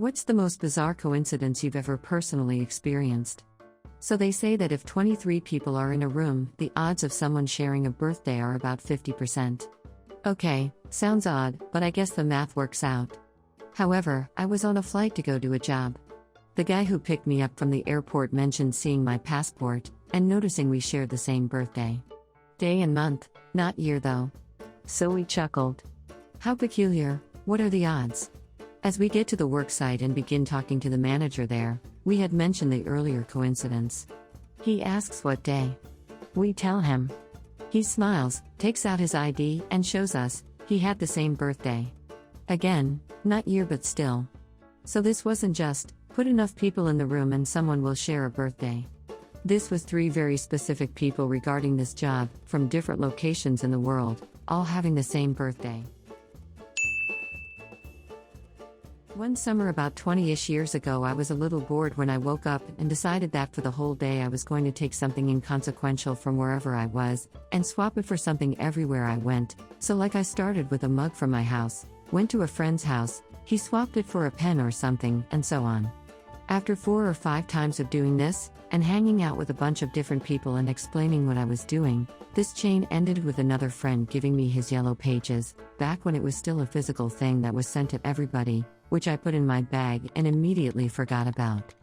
What's the most bizarre coincidence you've ever personally experienced? So they say that if 23 people are in a room, the odds of someone sharing a birthday are about 50%. Okay, sounds odd, but I guess the math works out. However, I was on a flight to go do a job. The guy who picked me up from the airport mentioned seeing my passport, and noticing we shared the same birthday. Day and month, not year though. So we chuckled. How peculiar, what are the odds? As we get to the worksite and begin talking to the manager there, we had mentioned the earlier coincidence. He asks what day. We tell him. He smiles, takes out his ID, and shows us he had the same birthday. Again, not year but still. So this wasn't just, put enough people in the room and someone will share a birthday. This was 3 very specific people regarding this job, from different locations in the world, all having the same birthday. One summer about 20-ish years ago, I was a little bored when I woke up and decided that for the whole day I was going to take something inconsequential from wherever I was and swap it for something everywhere I went. So like I started with a mug from my house, went to a friend's house, he swapped it for a pen or something, and so on. After 4 or 5 times of doing this, and hanging out with a bunch of different people and explaining what I was doing, this chain ended with another friend giving me his yellow pages, back when it was still a physical thing that was sent to everybody, which I put in my bag and immediately forgot about.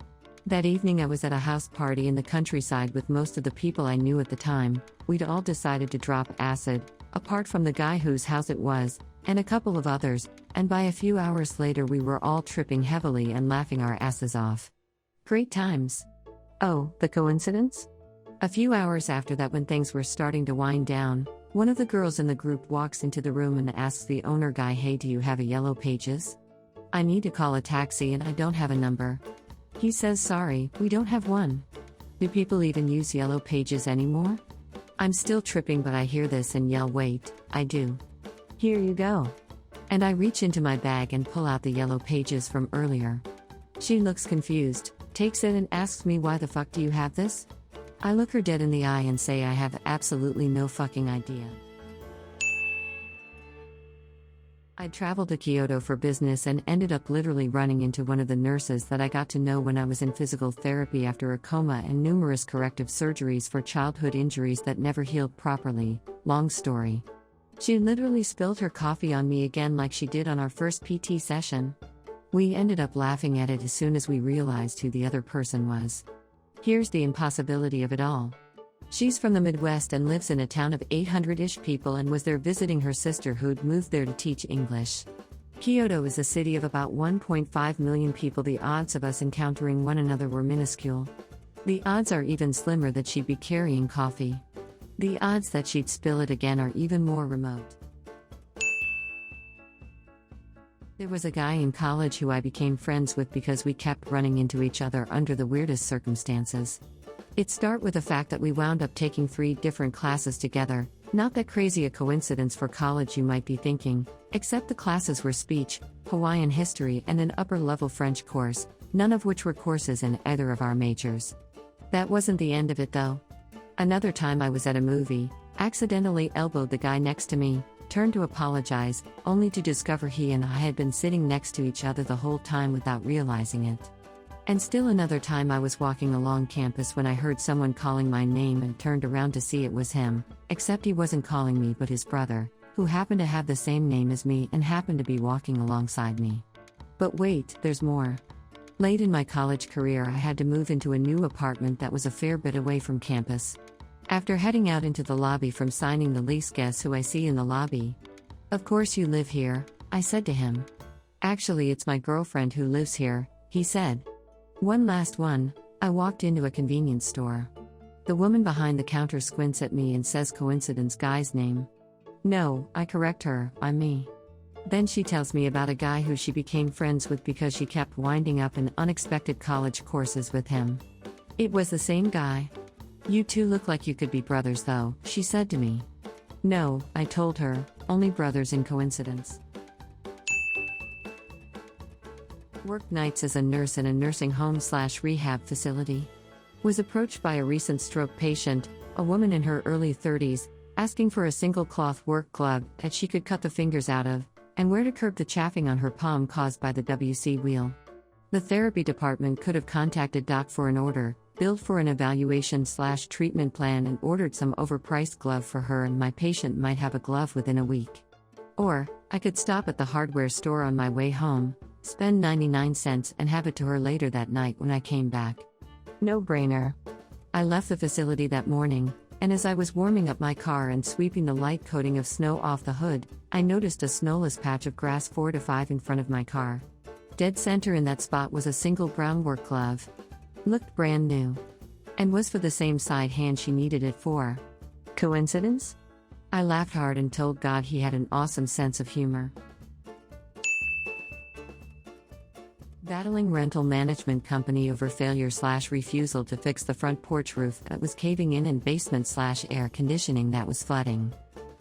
That evening I was at a house party in the countryside with most of the people I knew at the time. We'd all decided to drop acid, apart from the guy whose house it was, and a couple of others, and by a few hours later we were all tripping heavily and laughing our asses off. Great times. Oh, the coincidence? A few hours after that, when things were starting to wind down, one of the girls in the group walks into the room and asks the owner guy, "Hey, do you have a yellow pages? I need to call a taxi and I don't have a number." He says, "Sorry, we don't have one." Do people even use yellow pages anymore? I'm still tripping, but I hear this and yell, "Wait, I do. Here you go." And I reach into my bag and pull out the yellow pages from earlier. She looks confused, takes it and asks me, "Why the fuck do you have this?" I look her dead in the eye and say I have absolutely no fucking idea. I traveled to Kyoto for business and ended up literally running into one of the nurses that I got to know when I was in physical therapy after a coma and numerous corrective surgeries for childhood injuries that never healed properly. Long story. She literally spilled her coffee on me again like she did on our first PT session. We ended up laughing at it as soon as we realized who the other person was. Here's the impossibility of it all. She's from the Midwest and lives in a town of 800-ish people and was there visiting her sister who'd moved there to teach English. Kyoto is a city of about 1.5 million people. The odds of us encountering one another were minuscule. The odds are even slimmer that she'd be carrying coffee. The odds that she'd spill it again are even more remote. There was a guy in college who I became friends with because we kept running into each other under the weirdest circumstances. It started with the fact that we wound up taking 3 different classes together. Not that crazy a coincidence for college, you might be thinking, except the classes were speech, Hawaiian history and an upper-level French course, none of which were courses in either of our majors. That wasn't the end of it though. Another time I was at a movie, accidentally elbowed the guy next to me, turned to apologize, only to discover he and I had been sitting next to each other the whole time without realizing it. And still another time I was walking along campus when I heard someone calling my name and turned around to see it was him, except he wasn't calling me but his brother, who happened to have the same name as me and happened to be walking alongside me. But wait, there's more. Late in my college career I had to move into a new apartment that was a fair bit away from campus. After heading out into the lobby from signing the lease, guess who I see in the lobby? "Of course you live here," I said to him. "Actually it's my girlfriend who lives here," he said. One last one. I walked into a convenience store. The woman behind the counter squints at me and says, "Coincidence, guy's name?" "No," I correct her, "I'm me." Then she tells me about a guy who she became friends with because she kept winding up in unexpected college courses with him. It was the same guy. "You two look like you could be brothers though," she said to me. "No," I told her, "only brothers in coincidence." Worked nights as a nurse in a nursing home/rehab facility. Was approached by a recent stroke patient, a woman in her early 30s, asking for a single cloth work glove that she could cut the fingers out of, and where to curb the chafing on her palm caused by the WC wheel. The therapy department could have contacted Doc for an order, billed for an evaluation/treatment plan, and ordered some overpriced glove for her, and my patient might have a glove within a week. Or, I could stop at the hardware store on my way home, spend 99 cents, and have it to her later that night when I came back. No brainer. I left the facility that morning, and as I was warming up my car and sweeping the light coating of snow off the hood, I noticed a snowless patch of grass 4 to 5 in front of my car. Dead center in that spot was a single brown work glove. Looked brand new. And was for the same side hand she needed it for. Coincidence? I laughed hard and told God he had an awesome sense of humor. Battling rental management company over failure/refusal to fix the front porch roof that was caving in and basement/air conditioning that was flooding.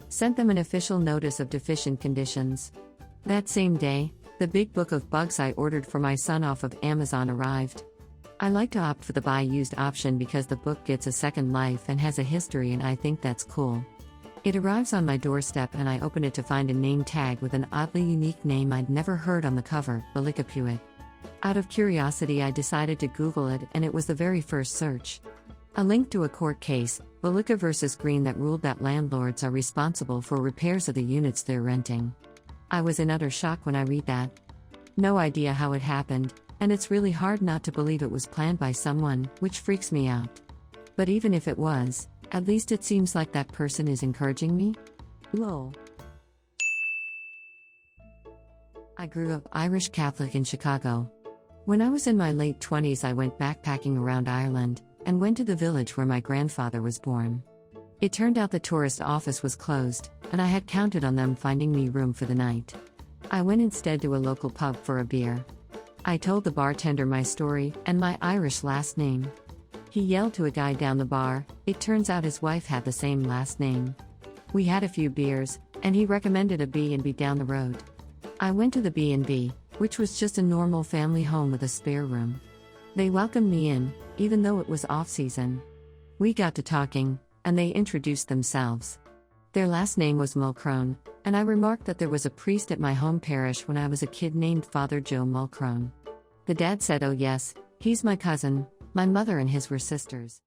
Sent them an official notice of deficient conditions. That same day, the big book of bugs I ordered for my son off of Amazon arrived. I like to opt for the buy used option because the book gets a second life and has a history, and I think that's cool. It arrives on my doorstep and I open it to find a name tag with an oddly unique name I'd never heard on the cover, Bellicapuit. Out of curiosity I decided to Google it, and it was the very first search. A link to a court case, Bellica vs. Green, that ruled that landlords are responsible for repairs of the units they're renting. I was in utter shock when I read that. No idea how it happened, and it's really hard not to believe it was planned by someone, which freaks me out. But even if it was, at least it seems like that person is encouraging me. Lol. I grew up Irish Catholic in Chicago. When I was in my late 20s, I went backpacking around Ireland, and went to the village where my grandfather was born. It turned out the tourist office was closed, and I had counted on them finding me room for the night. I went instead to a local pub for a beer. I told the bartender my story, and my Irish last name. He yelled to a guy down the bar. It turns out his wife had the same last name. We had a few beers, and he recommended a B&B down the road. I went to the B&B, which was just a normal family home with a spare room. They welcomed me in, even though it was off-season. We got to talking, and they introduced themselves. Their last name was Mulcrone, and I remarked that there was a priest at my home parish when I was a kid named Father Joe Mulcrone. The dad said, "Oh yes, he's my cousin, my mother and his were sisters."